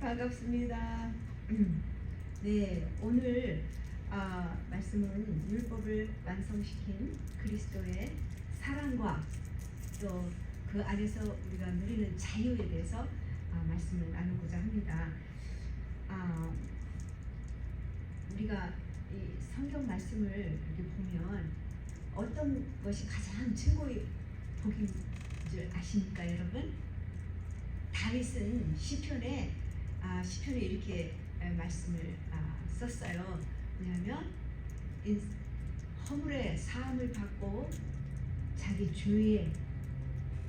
반갑습니다. 네, 오늘 말씀은 율법을 완성시킨 그리스도의 사랑과 또 그 안에서 우리가 누리는 자유에 대해서 말씀을 나누고자 합니다. 우리가 이 성경 말씀을 이렇게 보면 어떤 것이 가장 최고의 복인 줄 아십니까, 여러분? 다윗은 시편에 이렇게 말씀을 썼어요. 뭐냐면 허물의 사함을 받고 자기 죄의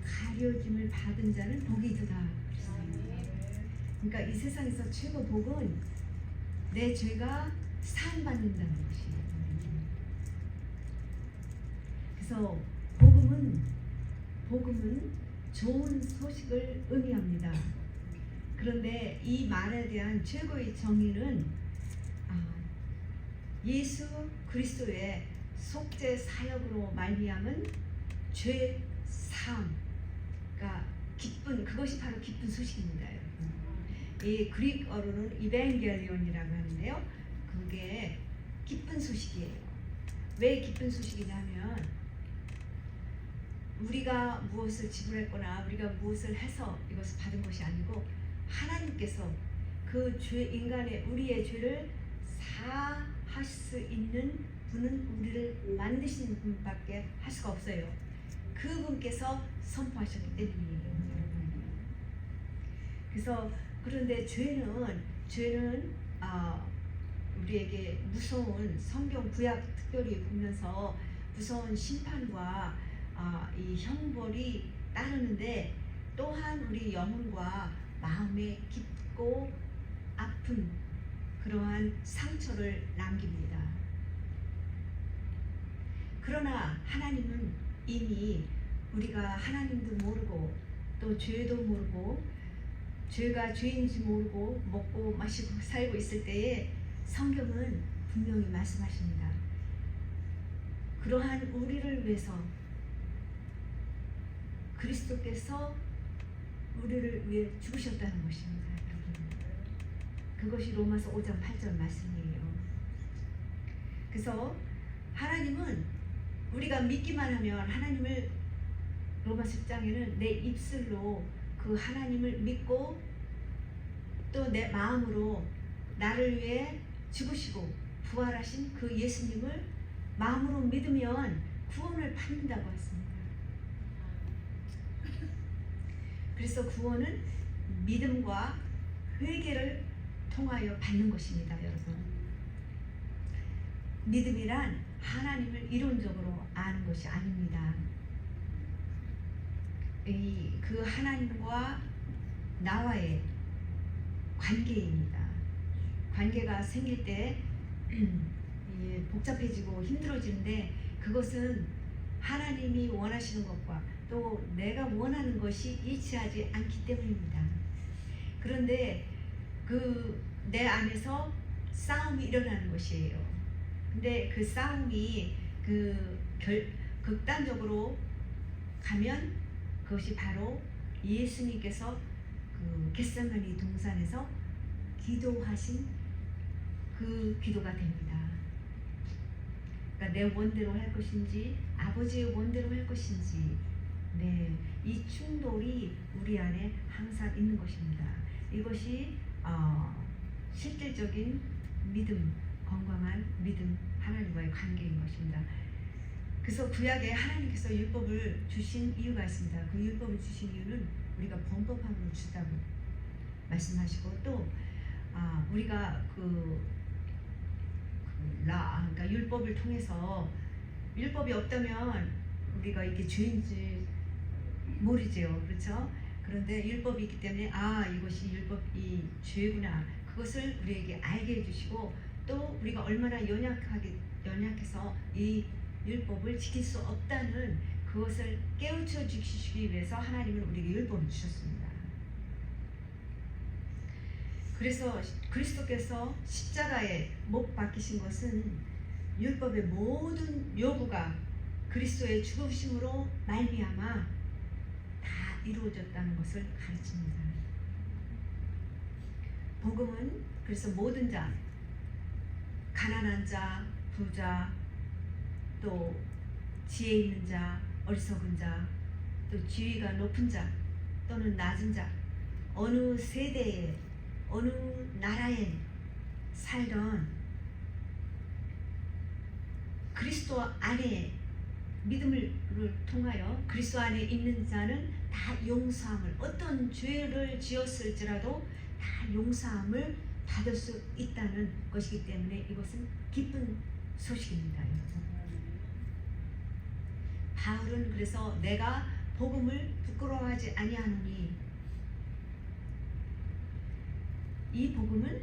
가려짐을 받은 자는 복이 있도다. 그러니까 이 세상에서 최고 복은 내 죄가 사함 받는다는 것이에요. 그래서 복음은 좋은 소식을 의미합니다. 그런데 이 말에 대한 최고의 정의는 예수 그리스도의 속죄 사역으로 말미암은 죄 사함, 그러니까 그것이 바로 기쁜 소식입니다. 이 그릭어로는 이벤겔리온이라고 하는데요. 그게 기쁜 소식이에요. 왜 기쁜 소식이냐면 우리가 무엇을 지불했거나 우리가 무엇을 해서 이것을 받은 것이 아니고 하나님께서 그 우리의 죄를 사할 수 있는 분은 우리를 만드신 분밖에 할 수가 없어요. 그분께서 선포하셨기 때문이에요. 그래서 그런데 죄는 우리에게 무서운 성경 구약 특별히 보면서 무서운 심판과 이 형벌이 따르는데 또한 우리 영혼과 마음에 깊고 아픈 그러한 상처를 남깁니다. 그러나 하나님은 이미 우리가 하나님도 모르고 또 죄도 모르고 죄가 죄인지 모르고 먹고 마시고 살고 있을 때에 성경은 분명히 말씀하십니다. 그러한 우리를 위해서 그리스도께서 우리를 위해 죽으셨다는 것입니다. 그것이 로마서 5장 8절 말씀이에요. 그래서 하나님은 우리가 믿기만 하면 하나님을 로마서 10장에는 내 입술로 그 하나님을 믿고 또 내 마음으로 나를 위해 죽으시고 부활하신 그 예수님을 마음으로 믿으면 구원을 받는다고 했습니다. 그래서 구원은 믿음과 회개를 통하여 받는 것입니다, 여러분. 믿음이란 하나님을 이론적으로 아는 것이 아닙니다. 그 하나님과 나와의 관계입니다. 관계가 생길 때 복잡해지고 힘들어지는데 그것은 하나님이 원하시는 것과 또 내가 원하는 것이 일치하지 않기 때문입니다. 그런데 내 안에서 싸움이 일어나는 것이에요. 근데 그 싸움이 극단적으로 가면 그것이 바로 예수님께서 그 겟세마니 동산에서 기도하신 그 기도가 됩니다. 그러니까 내 원대로 할 것인지 아버지의 원대로 할 것인지 이 충돌이 우리 안에 항상 있는 것입니다. 이것이 실질적인 믿음, 건강한 믿음, 하나님과의 관계인 것입니다. 그래서 구약에 하나님께서 율법을 주신 이유가 있습니다. 그 율법을 주신 이유는 우리가 범법함으로 주다고 말씀하시고 또 우리가 그러니까 율법을 통해서 율법이 없다면 우리가 이게 죄인지 모르지요, 그렇죠? 그런데 율법이 있기 때문에 이것이 율법이 죄구나 그것을 우리에게 알게 해주시고 또 우리가 얼마나 연약해서 이 율법을 지킬 수 없다는 그것을 깨우쳐 주시기 위해서 하나님은 우리에게 율법을 주셨습니다. 그래서 그리스도께서 십자가에 못 박히신 것은 율법의 모든 요구가 그리스도의 죽으심으로 말미암아 다 이루어졌다는 것을 가르칩니다. 복음은 그래서 모든 자, 가난한 자, 부자, 또 지혜 있는 자, 어리석은 자, 또 지위가 높은 자 또는 낮은 자, 어느 세대에 어느 나라에 살던 그리스도 안에 믿음을 통하여 그리스도 안에 있는 자는 다 용서함을, 어떤 죄를 지었을지라도 다 용서함을 받을 수 있다는 것이기 때문에 이것은 기쁜 소식입니다. 바울은 그래서 내가 복음을 부끄러워하지 아니하노니, 이 복음은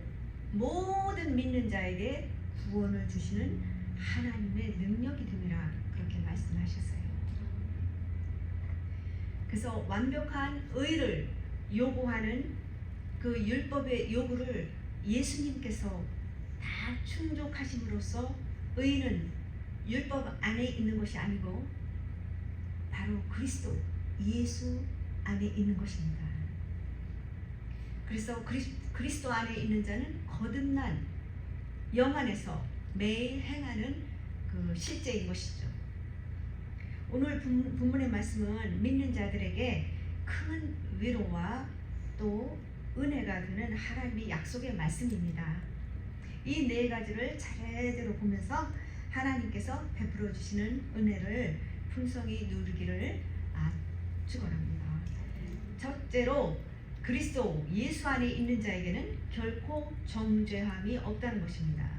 모든 믿는 자에게 구원을 주시는 하나님의 능력이 됨이라 그렇게 말씀하셨어요. 그래서 완벽한 의를 요구하는 그 율법의 요구를 예수님께서 다 충족하심으로써 의는 율법 안에 있는 것이 아니고 바로 그리스도 예수 안에 있는 것입니다. 그래서 그리스도 안에 있는 자는 거듭난 영 안에서 매일 행하는 그 실제인 것이죠. 오늘 본문의 말씀은 믿는 자들에게 큰 위로와 또 은혜가 되는 하나님의 약속의 말씀입니다. 이 네 가지를 차례대로 보면서 하나님께서 베풀어 주시는 은혜를 풍성히 누리기를 축원합니다. 첫째로 그리스도 예수 안에 있는 자에게는 결코 정죄함이 없다는 것입니다.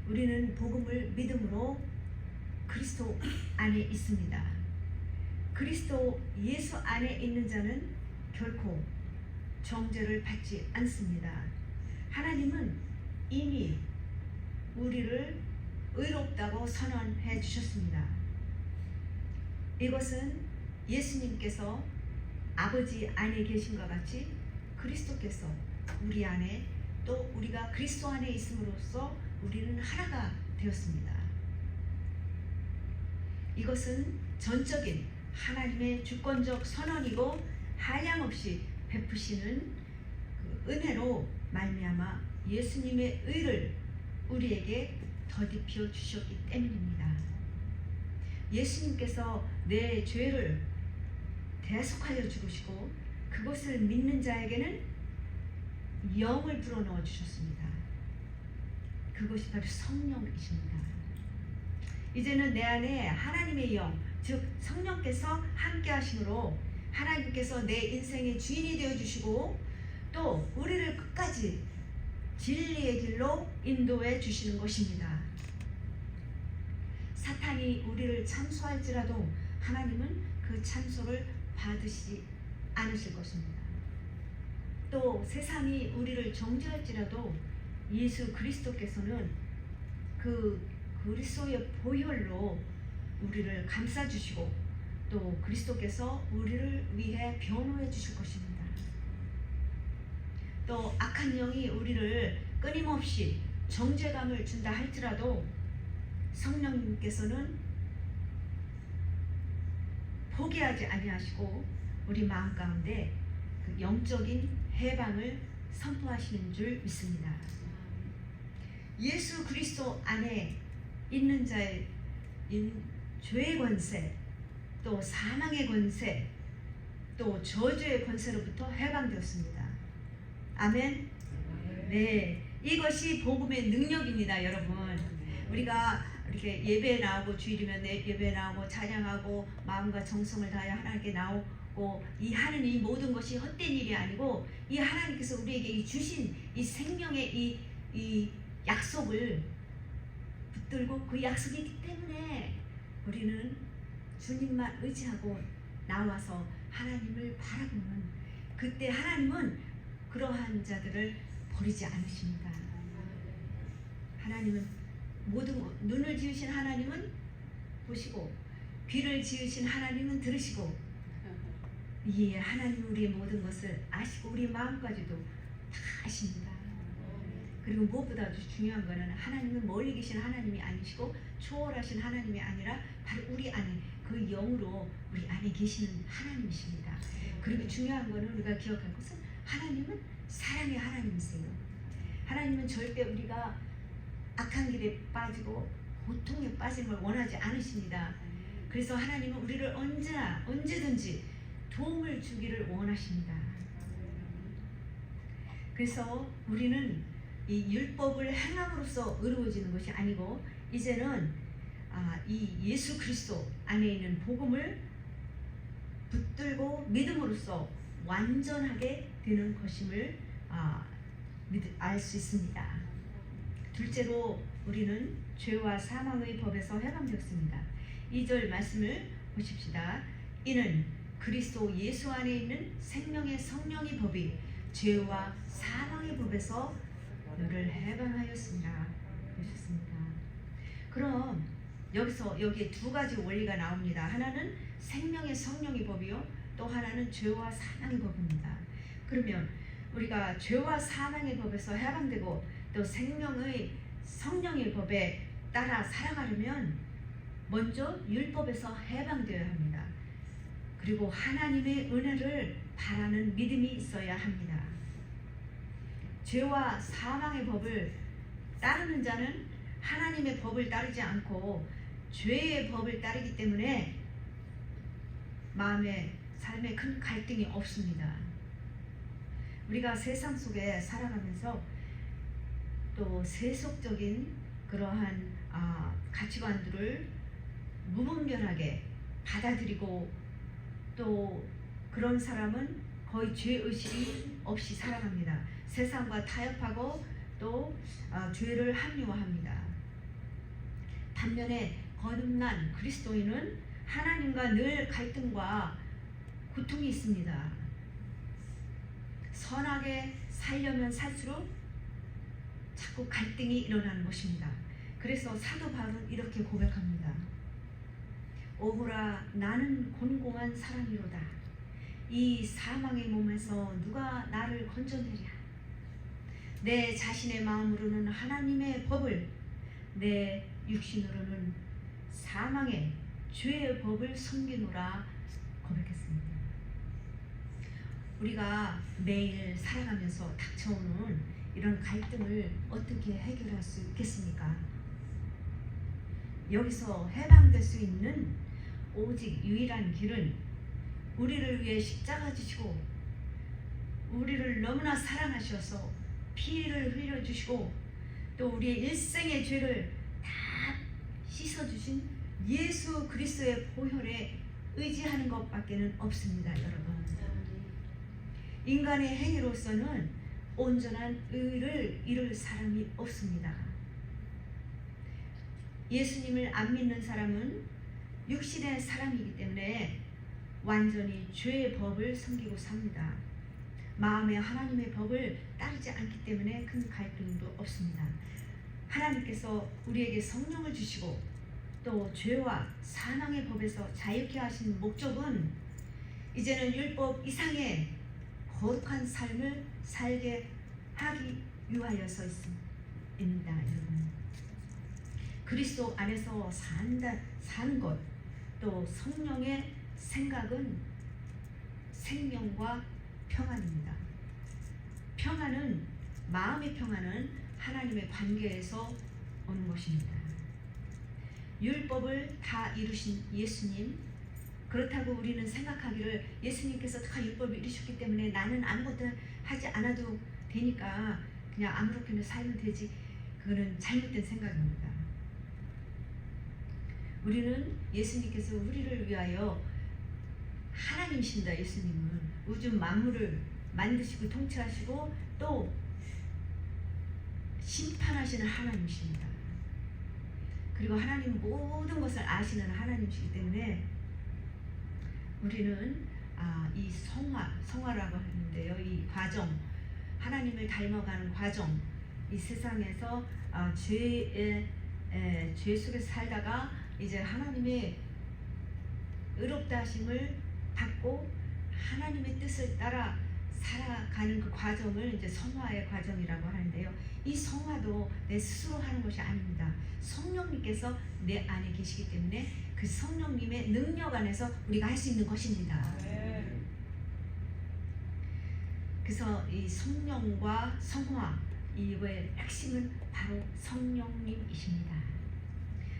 우리는 복음을 믿음으로 그리스도 안에 있습니다. 그리스도 예수 안에 있는 자는 결코 정죄를 받지 않습니다. 하나님은 이미 우리를 의롭다고 선언해 주셨습니다. 이것은 예수님께서 아버지 안에 계신 것 같이 그리스도께서 우리 안에, 또 우리가 그리스도 안에 있음으로써 우리는 하나가 되었습니다. 이것은 전적인 하나님의 주권적 선언이고 한량없이 베푸시는 그 은혜로 말미암아 예수님의 의를 우리에게 더입혀 주셨기 때문입니다. 예수님께서 내 죄를 대속하여 죽으시고 그것을 믿는 자에게는 영을 불어넣어 주셨습니다. 그것이 바로 성령이십니다. 이제는 내 안에 하나님의 영, 즉 성령께서 함께 하심으로 하나님께서 내 인생의 주인이 되어 주시고 또 우리를 끝까지 진리의 길로 인도해 주시는 것입니다. 사탄이 우리를 참소할지라도 하나님은 그 참소를 받으시지 않으실 것입니다. 또 세상이 우리를 정죄할지라도 예수 그리스도께서는 그 그리스도의 보혈로 우리를 감싸주시고 또 그리스도께서 우리를 위해 변호해 주실 것입니다. 또 악한 영이 우리를 끊임없이 정죄감을 준다 할지라도 성령님께서는 포기하지 아니하시고 우리 마음 가운데 그 영적인 해방을 선포하시는 줄 믿습니다. 예수 그리스도 안에 있는 자의 죄의 권세, 또 사망의 권세, 또 저주의 권세로부터 해방되었습니다. 아멘. 네, 이것이 복음의 능력입니다, 여러분. 우리가 이렇게 예배에 나오고 주일이면 예배에 나오고 찬양하고 마음과 정성을 다하여 하나님께 나오고 이 하는 이 모든 것이 헛된 일이 아니고 이 하나님께서 우리에게 주신 이 생명의 이 약속을 붙들고 그 약속이 있기 때문에 우리는 주님만 의지하고 나와서 하나님을 바라보면 그때 하나님은 그러한 자들을 버리지 않으십니다. 하나님은 모든 눈을 지으신 하나님은 보시고 귀를 지으신 하나님은 들으시고 예, 하나님 우리의 모든 것을 아시고 우리 마음까지도 다 아십니다. 그리고 무엇보다 중요한 것은 하나님은 멀리 계신 하나님이 아니시고 초월하신 하나님이 아니라 바로 우리 안에 그 영으로 우리 안에 계시는 하나님이십니다. 그리고 중요한 것은 우리가 기억할 것은 하나님은 사랑의 하나님이세요. 하나님은 절대 우리가 악한 길에 빠지고 고통에 빠진 걸 원하지 않으십니다. 그래서 하나님은 우리를 언제나 언제든지 도움을 주기를 원하십니다. 그래서 우리는 이 율법을 행함으로써 의로워지는 것이 아니고 이제는 이 예수 그리스도 안에 있는 복음을 붙들고 믿음으로써 완전하게 되는 것임을 알 수 있습니다. 둘째로 우리는 죄와 사망의 법에서 해방되었습니다. 2절 말씀을 보십시다. 이는 그리스도 예수 안에 있는 생명의 성령의 법이 죄와 사망의 법에서 너를 해방하였습니다. 보셨습니까? 그럼 여기에 두 가지 원리가 나옵니다. 하나는 생명의 성령의 법이요, 또 하나는 죄와 사망의 법입니다. 그러면 우리가 죄와 사망의 법에서 해방되고 또 생명의 성령의 법에 따라 살아가려면 먼저 율법에서 해방되어야 합니다. 그리고 하나님의 은혜를 바라는 믿음이 있어야 합니다. 죄와 사망의 법을 따르는 자는 하나님의 법을 따르지 않고 죄의 법을 따르기 때문에 마음에 삶에 큰 갈등이 없습니다. 우리가 세상 속에 살아가면서 또 세속적인 그러한 가치관들을 무분별하게 받아들이고 또 그런 사람은 거의 죄의식이 없이 살아갑니다. 세상과 타협하고 또 죄를 합리화합니다. 반면에 거듭난 그리스도인은 하나님과 늘 갈등과 고통이 있습니다. 선하게 살려면 살수록 자꾸 갈등이 일어나는 것입니다. 그래서 사도 바울은 이렇게 고백합니다. 오호라 나는 곤공한 사람이로다. 이 사망의 몸에서 누가 나를 건져내랴. 내 자신의 마음으로는 하나님의 법을, 내 육신으로는 사망의 죄의 법을 섬기노라 고백했습니다. 우리가 매일 살아가면서 닥쳐오는 이런 갈등을 어떻게 해결할 수 있겠습니까? 여기서 해방될 수 있는 오직 유일한 길은 우리를 위해 십자가 지시고 우리를 너무나 사랑하셔서 피를 흘려주시고 또 우리의 일생의 죄를 다 씻어주신 예수 그리스도의 보혈에 의지하는 것밖에는 없습니다. 여러분, 인간의 행위로서는 온전한 의를 이룰 사람이 없습니다. 예수님을 안 믿는 사람은 육신의 사람이기 때문에 완전히 죄의 법을 섬기고 삽니다. 마음에 하나님의 법을 따르지 않기 때문에 큰 갈등도 없습니다. 하나님께서 우리에게 성령을 주시고 또 죄와 사망의 법에서 자유케 하신 목적은 이제는 율법 이상의 거룩한 삶을 살게 하기 위하여서 있습니다. 여러분, 그리스도 안에서 사는 것, 또 성령의 생각은 생명과 평안입니다. 평안은, 마음의 평안은 하나님의 관계에서 오는 것입니다. 율법을 다 이루신 예수님, 그렇다고 우리는 생각하기를 예수님께서 다 율법을 이루셨기 때문에 나는 아무것도 하지 않아도 되니까 그냥 아무렇게나 살면 되지, 그거는 잘못된 생각입니다. 우리는 예수님께서 우리를 위하여 하나님이십니다. 예수님은 우주 만물을 만드시고 통치하시고 또 심판하시는 하나님이십니다. 그리고 하나님은 모든 것을 아시는 하나님이시기 때문에 우리는 이 성화라고 하는데요, 이 과정, 하나님을 닮아가는 과정, 이 세상에서 죄 속에서 살다가 이제 하나님의 의롭다 하심을 받고 하나님의 뜻을 따라 살아가는 그 과정을 이제 성화의 과정이라고 하는데요. 이 성화도 내 스스로 하는 것이 아닙니다. 성령님께서 내 안에 계시기 때문에 그 성령님의 능력 안에서 우리가 할 수 있는 것입니다. 그래서 이 성령과 성화 이거의 핵심은 바로 성령님이십니다.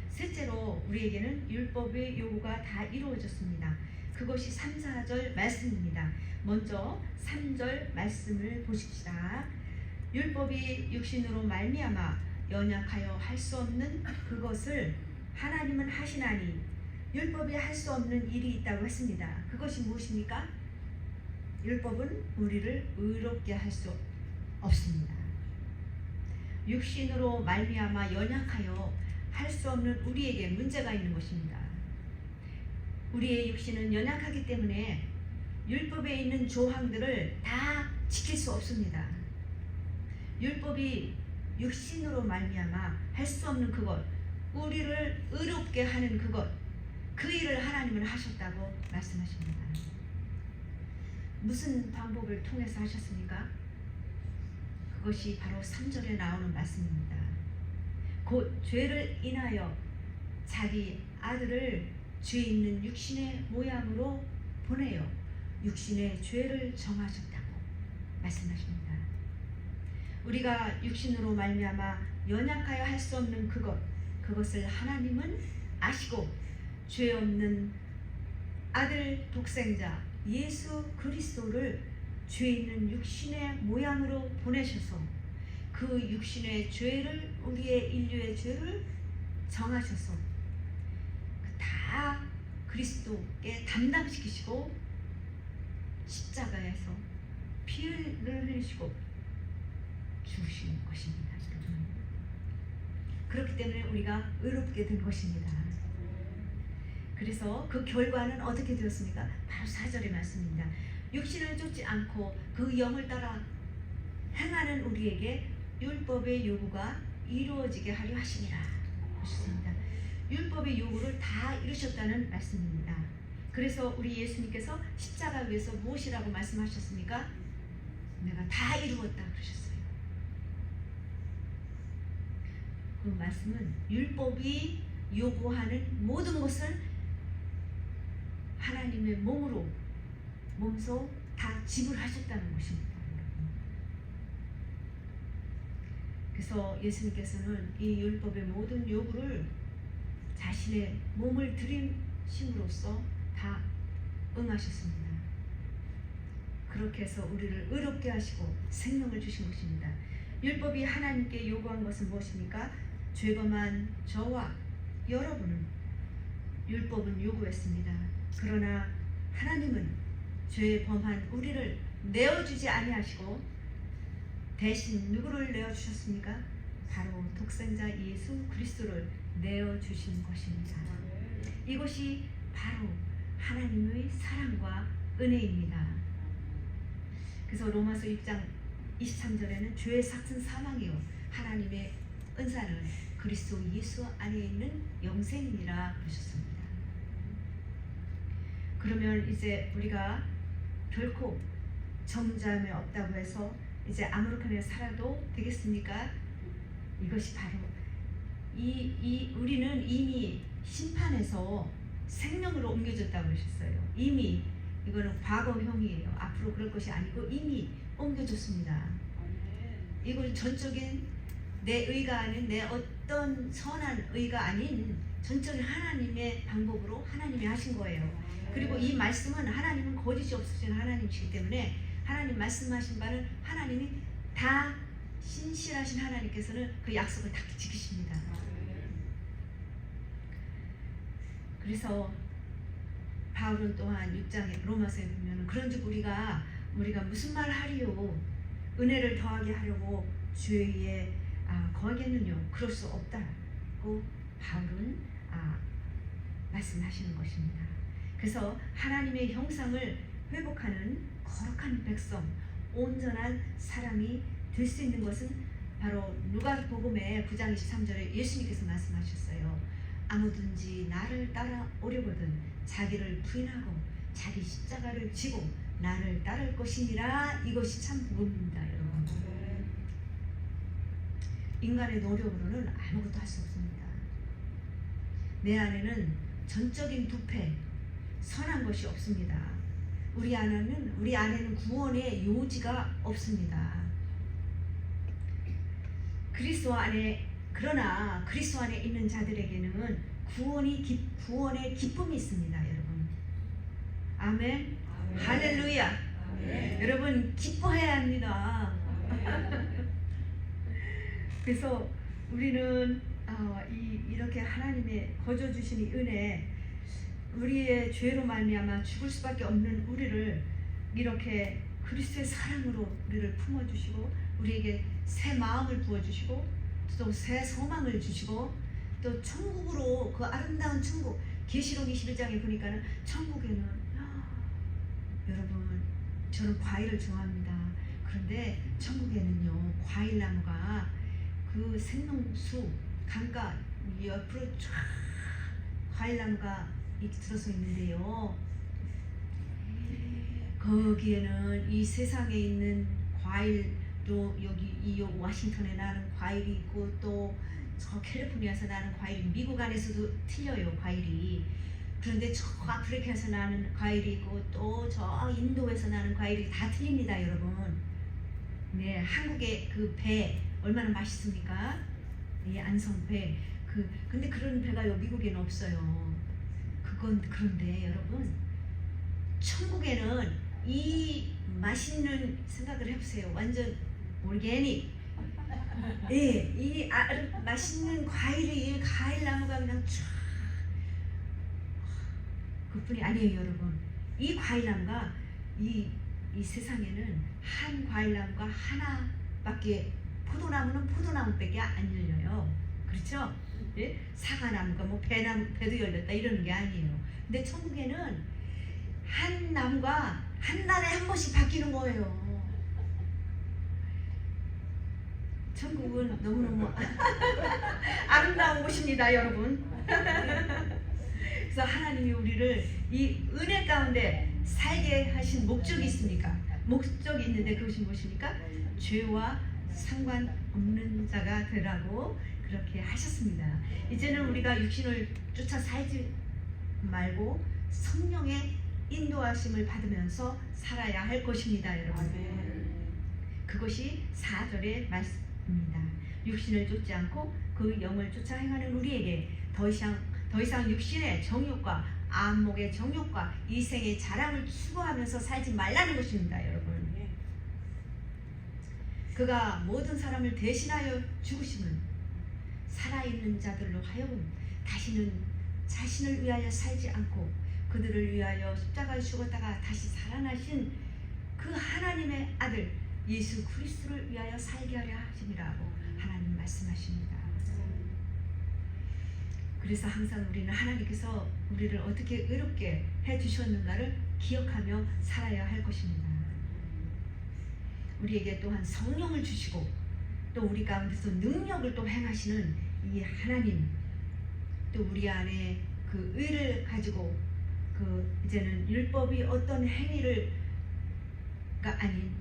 셋째로 우리에게는 율법의 요구가 다 이루어졌습니다. 그것이 3, 4절 말씀입니다. 먼저 3절 말씀을 보십시다. 율법이 육신으로 말미암아 연약하여 할 수 없는 그것을 하나님은 하시나니 율법이 할 수 없는 일이 있다고 했습니다. 그것이 무엇입니까? 율법은 우리를 의롭게 할 수 없습니다. 육신으로 말미암아 연약하여 할 수 없는 우리에게 문제가 있는 것입니다. 우리의 육신은 연약하기 때문에 율법에 있는 조항들을 다 지킬 수 없습니다. 율법이 육신으로 말미암아 할 수 없는 그것, 우리를 의롭게 하는 그것, 그 일을 하나님은 하셨다고 말씀하십니다. 무슨 방법을 통해서 하셨습니까? 그것이 바로 3절에 나오는 말씀입니다. 곧 죄를 인하여 자기 아들을 죄 있는 육신의 모양으로 보내어 육신의 죄를 정하셨다고 말씀하십니다. 우리가 육신으로 말미암아 연약하여 할 수 없는 그것을 하나님은 아시고 죄 없는 아들 독생자 예수 그리스도를 죄 있는 육신의 모양으로 보내셔서 그 육신의 죄를 우리의 인류의 죄를 정하셔서 다 그리스도께 담당시키시고 십자가에서 피를 흘리시고 죽으신 것입니다. 그렇기 때문에 우리가 의롭게 된 것입니다. 그래서 그 결과는 어떻게 되었습니까? 바로 4절의 말씀입니다. 육신을 쫓지 않고 그 영을 따라 행하는 우리에게 율법의 요구가 이루어지게 하려 하시니라 하셨습니다. 율법의 요구를 다 이루셨다는 말씀입니다. 그래서 우리 예수님께서 십자가 위에서 무엇이라고 말씀하셨습니까? 내가 다 이루었다 그러셨어요. 그 말씀은 율법이 요구하는 모든 것을 하나님의 몸소 다 지불하셨다는 것입니다. 그래서 예수님께서는 이 율법의 모든 요구를 자신의 몸을 드리심으로써 다 응하셨습니다. 그렇게 해서 우리를 의롭게 하시고 생명을 주신 것입니다. 율법이 하나님께 요구한 것은 무엇입니까? 죄범한 저와 여러분은 율법은 요구했습니다. 그러나 하나님은 죄 범한 우리를 내어주지 아니하시고 대신 누구를 내어주셨습니까? 바로 독생자 예수 그리스도를 내어주신 것입니다. 이것이 바로 하나님의 사랑과 은혜입니다. 그래서 로마서 6장 23절에는 죄의 삭은 사망이요 하나님의 은사는 그리스도 예수 안에 있는 영생이니라 그러셨습니다. 그러면 이제 우리가 결코 정죄함이 없다고 해서 이제 아무렇게나 살아도 되겠습니까? 이것이 바로 우리는 이미 심판에서 생명으로 옮겨졌다고 그러셨어요. 이미 이거는 과거형이에요. 앞으로 그럴 것이 아니고 이미 옮겨졌습니다. 이건 전적인 내 의가 아닌 내 어떤 선한 의가 아닌 전적인 하나님의 방법으로 하나님이 하신 거예요. 그리고 이 말씀은 하나님은 거짓이 없으신 하나님이시기 때문에 하나님 말씀하신 바는 하나님이 다 신실하신 하나님께서는 그 약속을 다 지키십니다. 그래서 바울은 또한 6장에 로마서에 보면 그런즉 우리가 무슨 말을 하리요 은혜를 더하게 하려고 죄에 거하겠느냐 그럴 수 없다고 바울은 말씀하시는 것입니다. 그래서 하나님의 형상을 회복하는 거룩한 백성, 온전한 사람이 될 수 있는 것은 바로 누가복음의 9장 23절에 예수님께서 말씀하셨어요. 아무든지 나를 따라오려거든 자기를 부인하고 자기 십자가를 지고 나를 따를 것이니라. 이것이 참 복음입니다, 여러분. 인간의 노력으로는 아무것도 할 수 없습니다. 내 안에는 전적인 부패, 선한 것이 없습니다. 우리 안에는 구원의 요지가 없습니다. 그러나 그리스도 안에 있는 자들에게는 구원의 기쁨이 있습니다, 여러분. 아멘. 할렐루야. 여러분 기뻐해야 합니다. 그래서 우리는 이렇게 하나님의 거저 주신 이 은혜, 우리의 죄로 말미암아 죽을 수밖에 없는 우리를 이렇게 그리스도의 사랑으로 우리를 품어주시고 우리에게 새 마음을 부어주시고 또 새 소망을 주시고 또 천국으로, 그 아름다운 천국, 계시록 21장에 보니까는 천국에는 여러분, 저는 과일을 좋아합니다. 그런데 천국에는요, 과일나무가 그 생명수 강가 옆으로 쫙 과일나무가 들어서 있는데요, 거기에는 이 세상에 있는 과일도, 여기 이 워싱턴에 나는 과일이 있고 또 저 캘리포니아에서 나는 과일이, 미국 안에서도 틀려요, 과일이. 그런데 저 아프리카에서 나는 과일이 있고 또 저 인도에서 나는 과일이 다 틀립니다, 여러분. 네, 한국의 그 배 얼마나 맛있습니까? 이 안성배. 근데 그런 배가요, 미국에는 없어요. 그런데 여러분, 천국에는 이 맛있는, 생각을 해보세요. 완전 오르게닉. 예, 이 맛있는 과일이, 과일나무가 그냥 쫙. 그뿐이 아니에요, 여러분. 이 과일나무가 이 세상에는 한 과일나무가 하나밖에, 포도나무는 포도나무밖에 안 열려요. 그렇죠? 예? 사과나무가 뭐 배도 열렸다 이러는 게 아니에요. 근데 천국에는 한 나무가 한 달에 한 번씩 바뀌는 거예요. 천국은 너무너무 아름다운 곳입니다, 여러분. 그래서 하나님이 우리를 이 은혜 가운데 살게 하신 목적이 있습니까? 목적이 있는데 그것이 무엇입니까? 죄와 상관없는 자가 되라고 그렇게 하셨습니다. 이제는 우리가 육신을 쫓아 살지 말고 성령의 인도하심을 받으면서 살아야 할 것입니다, 여러분. 그것이 4절의 말씀입니다. 육신을 쫓지 않고 그 영을 쫓아 행하는 우리에게 더 이상 육신의 정욕과 안목의 정욕과 이생의 자랑을 추구하면서 살지 말라는 것입니다, 여러분. 그가 모든 사람을 대신하여 죽으심은 살아있는 자들로 하여금 다시는 자신을 위하여 살지 않고 그들을 위하여 십자가에 죽었다가 다시 살아나신 그 하나님의 아들 예수 그리스도를 위하여 살게 하려 하심이라고 하나님 말씀하십니다. 그래서 항상 우리는 하나님께서 우리를 어떻게 의롭게 해주셨는가를 기억하며 살아야 할 것입니다. 우리에게 또한 성령을 주시고 또 우리 가운데서 능력을 또 행하시는 이 하나님, 또 우리 안에 그 의를 가지고 이제는 율법이 어떤 행위가 아닌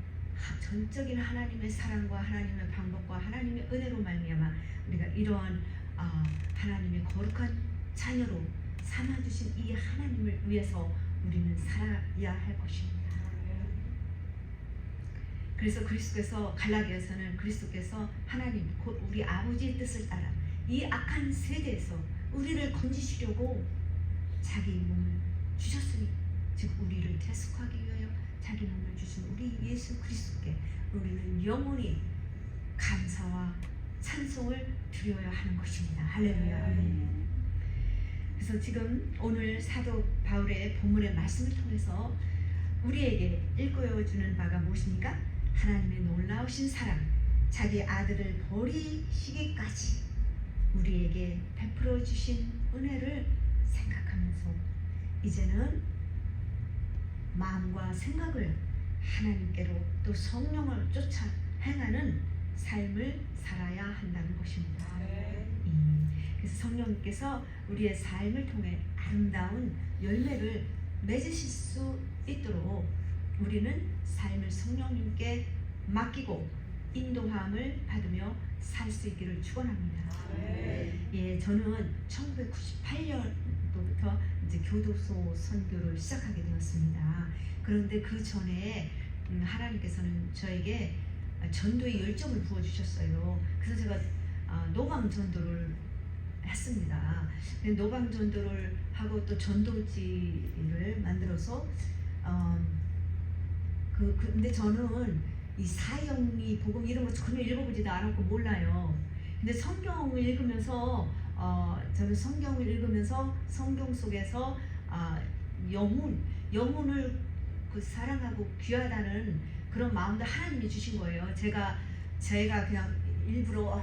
전적인 하나님의 사랑과 하나님의 방법과 하나님의 은혜로 말미암아 우리가 이러한 하나님의 거룩한 자녀로 삼아주신 이 하나님을 위해서 우리는 살아야 할 것입니다. 그래서 그리스도께서 갈라디아서는 그리스도께서 하나님 곧 우리 아버지의 뜻을 따라 이 악한 세대에서 우리를 건지시려고 자기 몸을 주셨으니, 즉 우리를 대속하기 위하여 자기 몸을 주신 우리 예수 그리스도께 우리는 영원히 감사와 찬송을 드려야 하는 것입니다. 할렐루야. 그래서 지금 오늘 사도 바울의 본문의 말씀을 통해서 우리에게 일깨워주는 바가 무엇입니까? 하나님의 놀라우신 사랑, 자기 아들을 버리시기까지 우리에게 베풀어 주신 은혜를 생각하면서 이제는 마음과 생각을 하나님께로 또 성령을 쫓아 행하는 삶을 살아야 한다는 것입니다. 그래서 성령님께서 우리의 삶을 통해 아름다운 열매를 맺으실 수 있도록 우리는 삶을 성령님께 맡기고 인도함을 받으며 살 수 있기를 축원합니다. 예, 저는 1998년도 그부터 이제 교도소 선교를 시작하게 되었습니다. 그런데 그 전에 하나님께서는 저에게 전도의 열정을 부어주셨어요. 그래서 제가 노방 전도를 했습니다. 노방 전도를 하고 또 전도지를 만들어서 근데 저는 이 사형이 복음 이런 거 전혀 읽어보지도 않았고 몰라요. 근데 성경을 읽으면서 저는 성경을 읽으면서 성경 속에서 영혼을 그 사랑하고 귀하다는 그런 마음도 하나님이 주신 거예요. 제가 그냥 일부러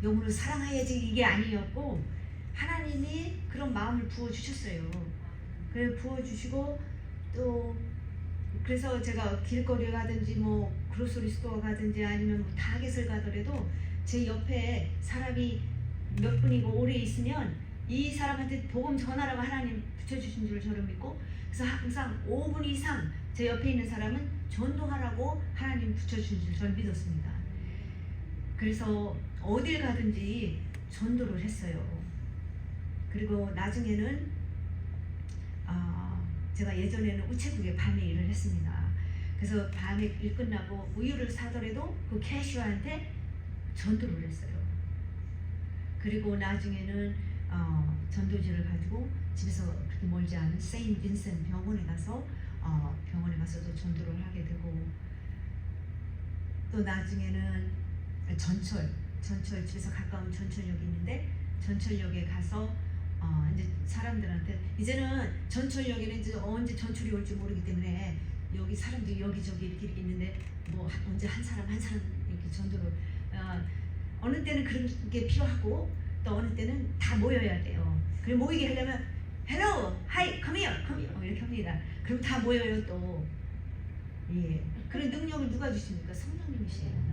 영혼을 사랑해야지 이게 아니었고 하나님이 그런 마음을 부어 주셨어요. 그래 부어 주시고 또 그래서 제가 길거리에 가든지 뭐 그로서리 스토어 가든지 아니면 뭐 타겟을 가더라도 제 옆에 사람이 몇 분이고 오래 있으면 이 사람한테 복음 전하라고 하나님 붙여주신 줄 저는 믿고 그래서 항상 5분 이상 제 옆에 있는 사람은 전도하라고 하나님 붙여주신 줄 저는 믿었습니다. 그래서 어딜 가든지 전도를 했어요. 그리고 나중에는 제가 예전에는 우체국에 밤에 일을 했습니다. 그래서 밤에 일 끝나고 우유를 사더라도 그 캐셔한테 전도를 했어요. 그리고 나중에는 전도지를 가지고 집에서 그렇게 멀지 않은 세인트 빈센트 병원에 가서도 전도를 하게 되고 또 나중에는 전철 집에서 가까운 전철역이 있는데 전철역에 가서 이제 사람들한테 이제는 전철역에는 이제 언제 전철이 올지 모르기 때문에 여기 사람들이 여기저기 이렇게 있는데 뭐 언제 한 사람 이렇게 전도를 어느 때는 그런 게 필요하고 또 어느 때는 다 모여야 돼요. 그리고 모이게 하려면 hello, hi, come here 이렇게 합니다. 그럼 다 모여요 또. 예. 그런 능력을 누가 주십니까? 성령님이시에요.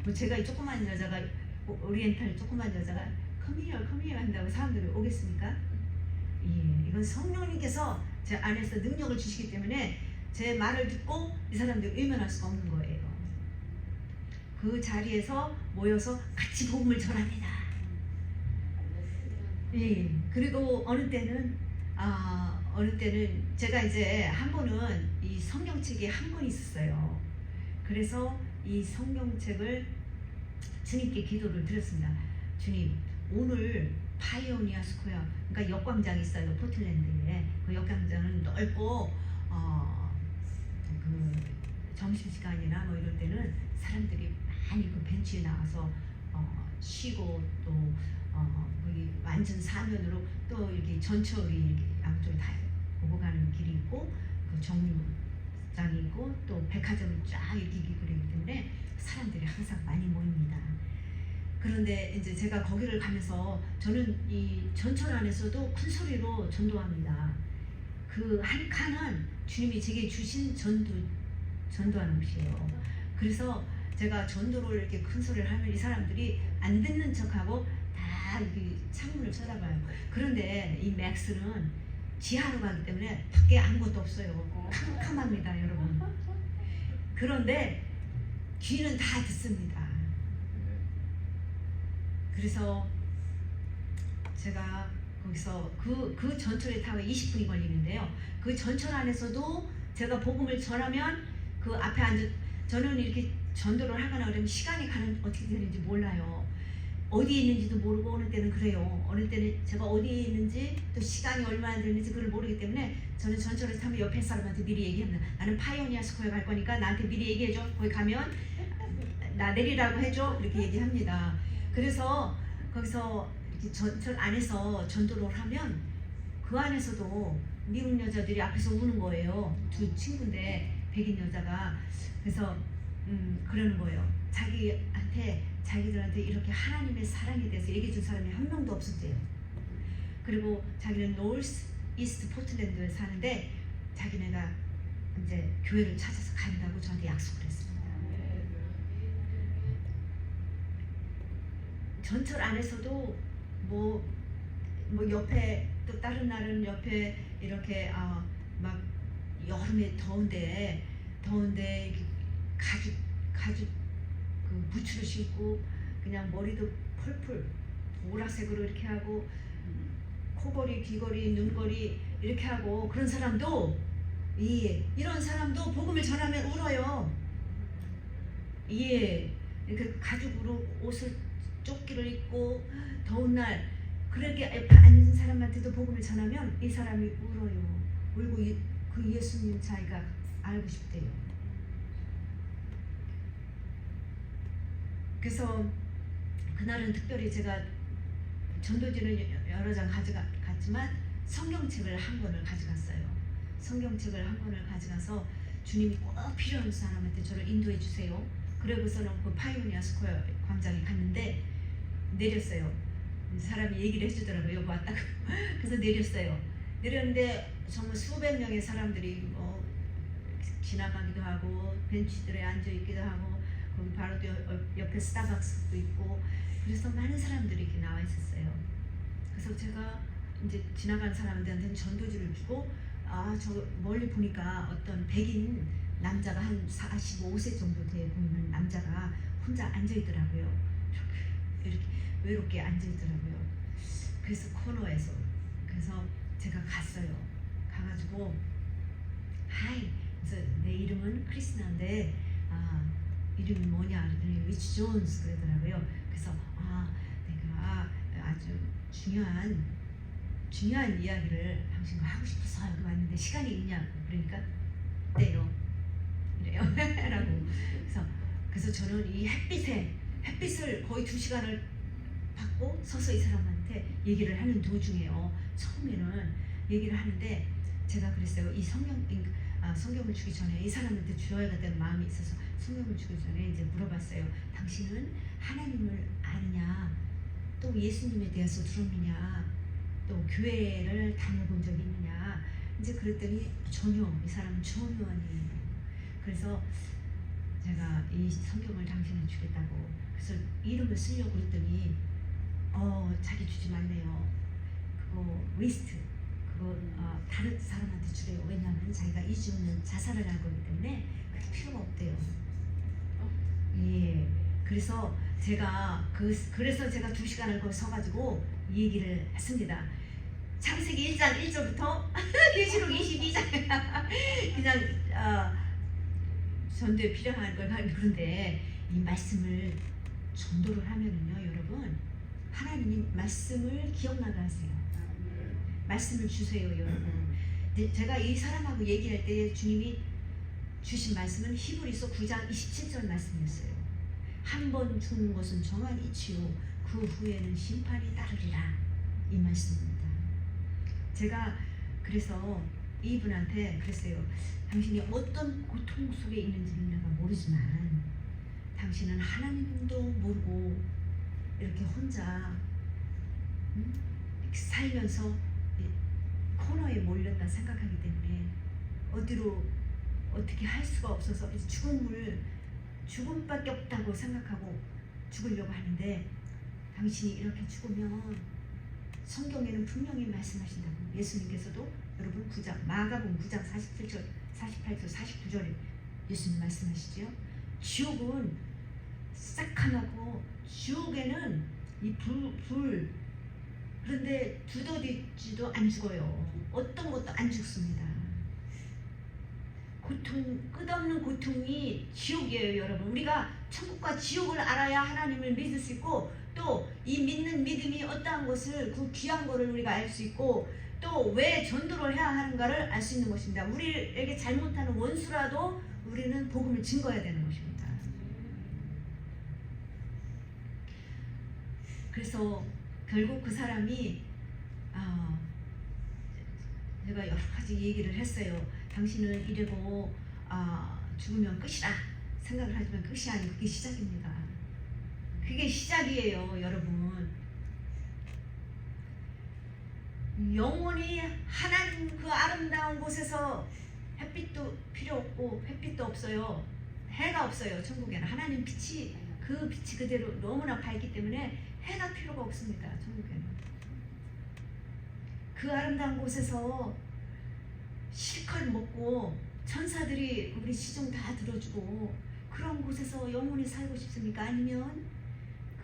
뭐 제가 이 조그만 여자가 오리엔탈 조그만 여자가 come here 한다고 사람들이 오겠습니까? 예. 이건 성령님께서 제 안에서 능력을 주시기 때문에 제 말을 듣고 이 사람들이 의면할 수가 없는 거예요. 그 자리에서 모여서 같이 복음을 전합니다. 예. 그리고 어느 때는 제가 이제 한 번은 이 성경책이 한 권 있었어요. 그래서 이 성경책을 주님께 기도를 드렸습니다. 주님, 오늘 파이오니아 스퀘어, 그러니까 역광장이 있어요. 포틀랜드에. 그 역광장은 넓고 그 점심시간이나 뭐 이럴 때는 사람들이 많이 그 벤치에 나와서 쉬고 또 거기 완전 사면으로 또 이렇게 전철이 이렇게 양쪽에 다 오고 가는 길이 있고 그 정류장이 있고 또 백화점이 쫙 이렇게 그리기 때문에 사람들이 항상 많이 모입니다. 그런데 이제 제가 거기를 가면서 저는 이 전철 안에서도 큰 소리로 전도합니다. 그 한 칸은 주님이 제게 주신 전도하는 곳이에요. 그래서 제가 전도를 이렇게 큰 소리를 하면 이 사람들이 안 듣는 척하고 다 이렇게 창문을 쳐다봐요. 그런데 이 맥스는 지하로 가기 때문에 밖에 아무것도 없어요. 캄캄합니다, 여러분. 그런데 귀는 다 듣습니다. 그래서 제가 거기서 그 전철에 타고 20분이 걸리는데요. 그 전철 안에서도 제가 복음을 전하면 그 앞에 저는 이렇게 전도를 하거나 그러면 시간이 어떻게 되는지 몰라요. 어디에 있는지도 모르고 어느 때는 그래요. 어느 때는 제가 어디에 있는지 또 시간이 얼마나 되는지 그걸 모르기 때문에 저는 전철을 타면 옆에 사람한테 미리 얘기합니다. 나는 파이오니아 스퀘어 갈 거니까 나한테 미리 얘기해줘. 거기 가면 나 내리라고 해줘. 이렇게 얘기합니다. 그래서 거기서 이렇게 전철 안에서 전도를 하면 그 안에서도 미국 여자들이 앞에서 우는 거예요. 두 친구인데 백인 여자가. 그래서 그러는 거예요. 자기들한테 이렇게 하나님의 사랑에 대해서 얘기해 준 사람이 한 명도 없었대요. 그리고 자기는 노스 이스트 포틀랜드에 사는데 자기네가 이제 교회를 찾아서 간다고 저한테 약속을 했습니다. 전철 안에서도 뭐 옆에 또 다른 날은 옆에 이렇게 막 여름에 더운데 가죽 그 부츠를 신고 그냥 머리도 펄펄 보라색으로 이렇게 하고 코골이, 귀골이, 눈골이 이렇게 하고 그런 사람도 이런 사람도 복음을 전하면 울어요. 이렇게 가죽으로 옷을 조끼를 입고 더운 날 그렇게 옆에 앉은 사람한테도 복음을 전하면 이 사람이 울어요. 울고 그 예수님 자기가 알고 싶대요. 그래서 그날은 특별히 제가 전도지를 여러 장 가져갔지만 성경책을 한 권을 가져갔어요. 성경책을 한 권을 가져가서 주님이 꼭 필요한 사람한테 저를 인도해 주세요. 그러고서는 그 파이오니아 스퀘어 광장에 갔는데 내렸어요. 사람이 얘기를 해주더라고요. 여기 왔다고. 그래서 내렸어요. 내렸는데 정말 수백 명의 사람들이 지나가기도 하고 벤치들에 앉아 있기도 하고 거기 바로 옆에 스타벅스도 있고 그래서 많은 사람들이 이렇게 나와 있었어요. 그래서 제가 이제 지나가는 사람들한테는 전도지를 주고 저 멀리 보니까 어떤 백인 남자가 한 45세 정도 돼 보이는 남자가 혼자 앉아 있더라고요. 이렇게 외롭게 앉아 있더라고요. 그래서 코너에서 그래서 제가 갔어요. 가가지고 하이 그래서 내 이름은 크리스나인데 이름이 뭐냐 그랬더니 리치 존스 그러더라고요. 그래서 내가 아주 중요한 이야기를 당신과 하고 싶어서 여기 왔는데 시간이 있냐고 그러니까 네요 이래요. 라고 그래서 저는 이 햇빛을 거의 2시간을 받고 서서 이 사람한테 얘기를 하는 도중에요. 처음에는 얘기를 하는데 제가 그랬어요. 이 성경을 주기 전에 이 사람한테 주어야겠다는 마음이 있어서 성경을 주기 전에 이제 물어봤어요. 당신은 하나님을 아느냐? 또 예수님에 대해서 들었느냐? 또 교회를 다녀본 적이 있느냐? 이제 그랬더니 전혀 이 사람은 전혀 아니에요. 그래서 제가 이 성경을 당신에 주겠다고 그래서 이름을 쓰려고 했더니 자기 주지 말래요. 그거 웨이스트 그거 다른 사람한테 주래요. 왜냐하면 자기가 2주는 자살을 할 거기 때문에 그럴 필요가 없대요. 예. 그래서 제가 그래서 제가 2시간을 거기 서가지고 이 얘기를 했습니다. 창세기 1장 1절부터 계시록 22장 그냥 전도에 필요한 걸 그런데 이 말씀을 전도를 하면은요 여러분 하나님이 말씀을 기억나게 하세요. 말씀을 주세요 여러분. 제가 이 사람하고 얘기할 때 주님이 주신 말씀은 히브리서 9장 27절 말씀이었어요. 한 번 죽는 것은 정한 이치요 그 후에는 심판이 따르리라 이 말씀입니다. 제가 그래서 이분한테 그랬어요. 당신이 어떤 고통 속에 있는지는 내가 모르지만 당신은 하나님도 모르고 이렇게 혼자 살면서 코너에 몰렸다 생각하기 때문에 어떻게 할 수가 없어서 죽음밖에 없다고 생각하고 죽으려고 하는데 당신이 이렇게 죽으면 성경에는 분명히 말씀하신다고 예수님께서도 여러분 마가복음 9장 47절 48절 49절에 예수님 말씀하시죠. 지옥은 새카맣고 지옥에는 이 불 그런데 두더지도 안 죽어요. 어떤 것도 안 죽습니다. 끝없는 고통이 지옥이에요 여러분. 우리가 천국과 지옥을 알아야 하나님을 믿을 수 있고 또 이 믿는 믿음이 어떠한 것을 그 귀한 것을 우리가 알 수 있고 또 왜 전도를 해야 하는가를 알 수 있는 것입니다. 우리에게 잘못하는 원수라도 우리는 복음을 증거해야 되는 것입니다. 그래서 결국 그 사람이 제가 여러 가지 얘기를 했어요. 당신은 이래고 죽으면 끝이라 생각을 하지만 끝이 아니고 그게 시작입니다. 그게 시작이에요 여러분. 영원히 하나님 그 아름다운 곳에서 햇빛도 필요 없고 햇빛도 없어요. 해가 없어요. 천국에는 하나님 빛이 그 빛이 그대로 너무나 밝기 때문에 해가 필요가 없습니다. 천국에는 그 아름다운 곳에서 실컷 먹고 천사들이 우리 시종 다 들어주고 그런 곳에서 영원히 살고 싶습니까? 아니면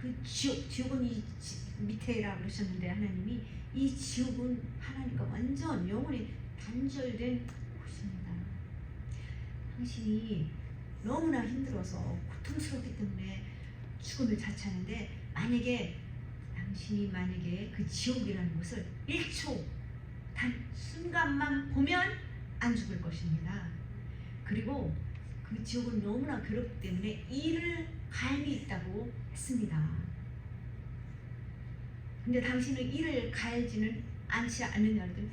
그 지옥은 이 밑에라고 그러셨는데 하나님이 이 지옥은 하나님과 완전 영원히 단절된 곳입니다. 당신이 너무나 힘들어서 고통스럽기 때문에 죽음을 자처하는데 당신이 그 지옥이라는 것을 1초 단 순간만 보면 안 죽을 것입니다. 그리고 그 지옥은 너무나 괴롭기 때문에 이를 가임이 있다고 했습니다. 근데 당신은 이를 가야지는 않지 않느냐를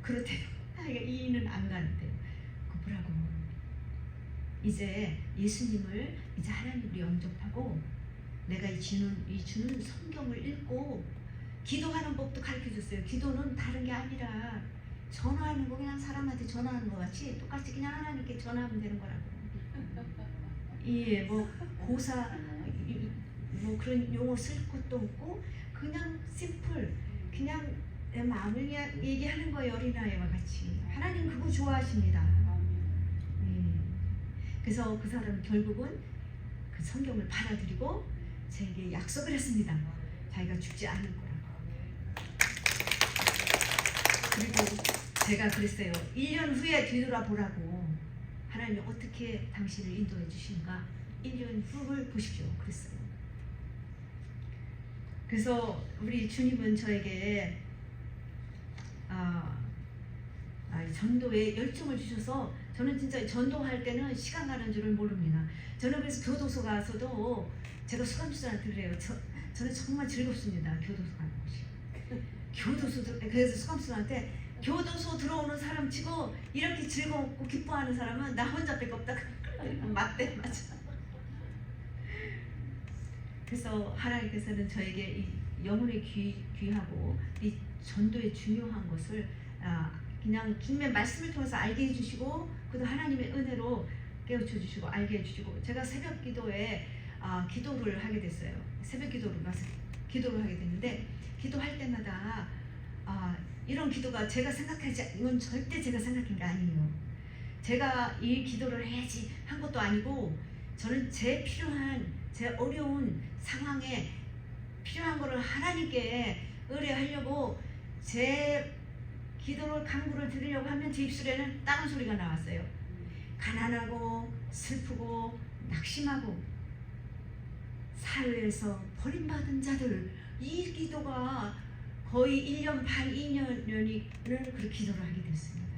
그렇대요. 그러니까 이는 안 가는데요. 그 뭐라고 이제 예수님을 이제 하나님으로 영접하고 내가 이 주는 성경을 읽고 기도하는 법도 가르쳐줬어요. 기도는 다른 게 아니라 전화하는 거 그냥 사람한테 전화하는 것 같이 똑같이 그냥 하나님께 전화하면 되는 거라고. 예, 뭐 고사 뭐 그런 용어 쓸 것도 없고 그냥 심플 그냥 내 마음을 얘기하는 거예요. 어린아이와 같이. 하나님 그거 좋아하십니다. 예. 그래서 그 사람은 결국은 그 성경을 받아들이고 제게 약속을 했습니다. 자기가 죽지 않을 거라고. 그리고 제가 그랬어요. 1년 후에 뒤돌아보라고. 하나님이 어떻게 당신을 인도해 주시는가 1년 후를 보십시오. 그랬어요. 그래서 우리 주님은 저에게 전도에 열정을 주셔서 저는 진짜 전도할 때는 시간 가는 줄을 모릅니다. 저는 그래서 교도소 가서도 제가 수감수들한테 그래요. 저는 정말 즐겁습니다. 교도소 가는 것이. 그래서 수감수들한테 교도소 들어오는 사람 치고 이렇게 즐겁고 기뻐하는 사람은 나 혼자밖에 없다. 맞대 맞아. 그래서 하나님께서는 저에게 이 영혼의 귀하고 이 전도의 중요한 것을 그냥 주님의 말씀을 통해서 알게 해주시고 그도 하나님의 은혜로 깨우쳐 주시고 알게 해주시고 제가 새벽 기도에 기도를 하게 됐어요. 새벽 기도를 가서 기도를 하게 됐는데 기도할 때마다 이런 기도가 제가 생각하지 이건 절대 제가 생각한 게 아니에요. 제가 이 기도를 해야지 한 것도 아니고 저는 제 필요한 제 어려운 상황에 필요한 거를 하나님께 의뢰하려고 제 기도를 간구를 드리려고 하면 제 입술에는 다른 소리가 나왔어요. 가난하고 슬프고 낙심하고 사회에서 버림받은 자들 이 기도가 거의 1년 반 2년을 그렇게 기도를 하게 됐습니다.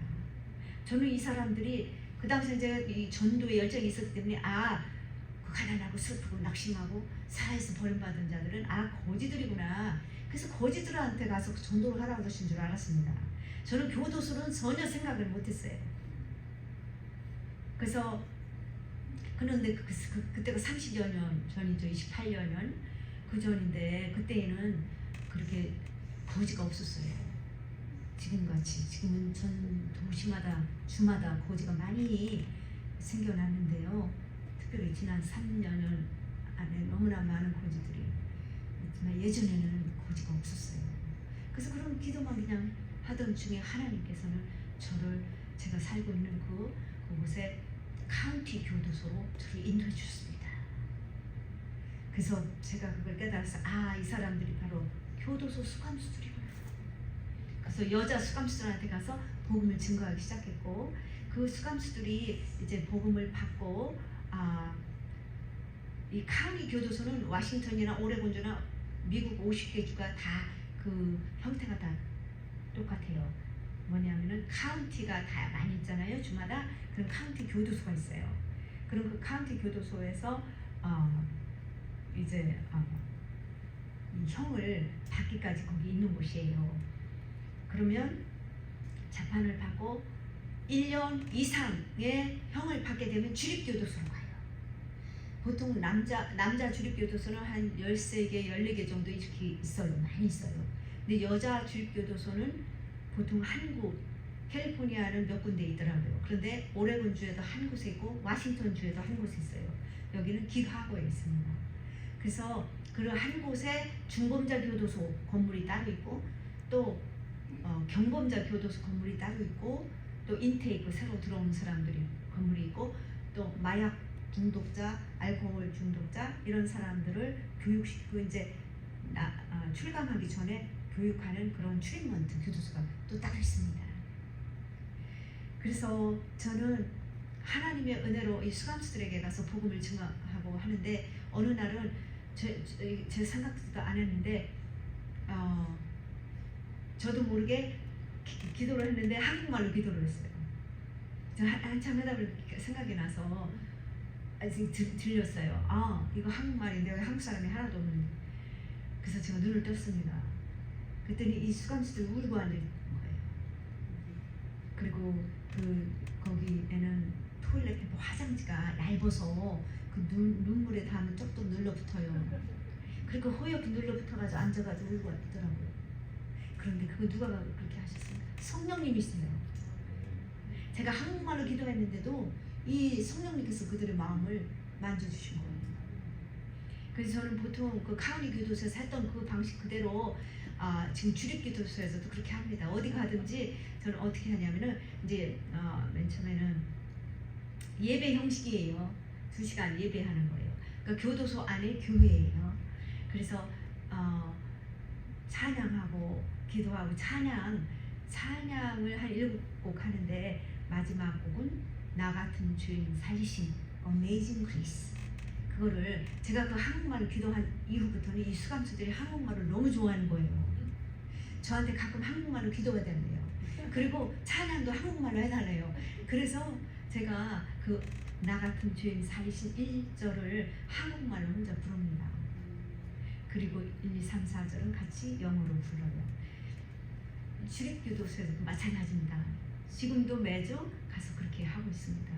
저는 이 사람들이 그 당시에 제가 이 전도의 열정이 있었기 때문에 그 가난하고 슬프고 낙심하고 사회에서 버림받은 자들은 거지들이구나. 그래서 거지들한테 가서 전도를 하라고 하신 줄 알았습니다. 저는 교도소는 전혀 생각을 못했어요. 그래서 그런데 그때가 30여 년 전이죠. 28여 년 그 전인데 그때에는 그렇게 거지가 없었어요. 지금같이. 지금은 전 도시마다 주마다 거지가 많이 생겨났는데요. 특별히 지난 3년 안에 너무나 많은 거지들이 있지만 예전에는 거지가 없었어요. 그래서 그런 기도만 그냥 하던 중에 하나님께서는 제가 살고 있는 그곳에 카운티 교도소로 저를 인도해 주셨습니다. 그래서 제가 그걸 깨달아서 이 사람들이 바로 교도소 수감수들이구나. 그래서 여자 수감수들한테 가서 복음을 증거하기 시작했고 그 수감수들이 이제 복음을 받고 이 카운티 교도소는 워싱턴이나 오레곤주나 미국 50개 주가 다 그 형태가 다 똑같아요. 뭐냐면은 카운티가 다 많이 있잖아요. 주마다 그런 카운티 교도소가 있어요. 그럼 그 카운티 교도소에서 이제 이 형을 받기까지 거기 있는 곳이에요. 그러면 재판을 받고 1년 이상의 형을 받게 되면 주립교도소로 가요. 보통 남자 주립교도소는 한 13개, 14개 정도 이렇게 있어요. 많이 있어요. 근데 여자 주립교도소는 보통 캘리포니아는 몇 군데 있더라고요. 그런데 오레곤주에도 한 곳에 있고 워싱턴주에도 한 곳에 있어요. 여기는 기카고에 있습니다. 그래서 그 한 곳에 중범자 교도소 건물이 따로 있고 또 경범자 교도소 건물이 따로 있고 또 인테이크 새로 들어온 사람들이 건물이 있고 또 마약 중독자, 알코올 중독자 목회자 이런 사람들을 교육시키고 이제 출감하기 전에 교육하는 그런 트리트먼트 교도소가 또 따로 있습니다. 그래서 저는 하나님의 은혜로 이 수감수들에게 가서 복음을 증거하고 하는데 어느 날은 제 생각도 안 했는데 저도 모르게 기도를 했는데 한국말로 기도를 했어요. 저 한참 하다 보니까 생각이 나서 들렸어요. 이거 한국말인데 왜 한국 사람이 하나도 없는데. 그래서 제가 눈을 떴습니다. 그랬더니 이 수감수들 울고 앉은 거예요. 그리고 거기에는 토일렛 페이퍼 화장지가 얇아서 그 눈물에 닿으면 쪽쪽 눌러붙어요. 그리고 허옇게 눌러붙어가지고 앉아가지고 울고 있더라고요. 그런데 그거 누가 그렇게 하셨습니까? 성령님이시네요. 제가 한국말로 기도했는데도 이 성령님께서 그들의 마음을 만져주신 거예요. 그래서 저는 보통 그 카운티 교도소에서 했던 그 방식 그대로 지금 주립교도소에서도 그렇게 합니다. 어디 가든지 저는 어떻게 하냐면은 이제 맨 처음에는 예배 형식이에요. 2시간 예배하는 거예요. 그러니까 교도소 안에 교회예요. 그래서 찬양하고 기도하고 찬양을 한 7곡 하는데 마지막 곡은 나 같은 주인 살리신 Amazing Grace. 그거를 제가 그 한국말을 기도한 이후부터는 이 수감수들이 한국말을 너무 좋아하는 거예요. 저한테 가끔 한국말로 기도가 된대요. 그리고 찬양도 한국말로 해달래요. 그래서 제가 그 나 같은 주인 살리신 1절을 한국말로 혼자 부릅니다. 그리고 1, 2, 3, 4절은 같이 영어로 불러요. 주립교도소에도 마찬가지입니다. 지금도 매주 가서 그렇게 하고 있습니다.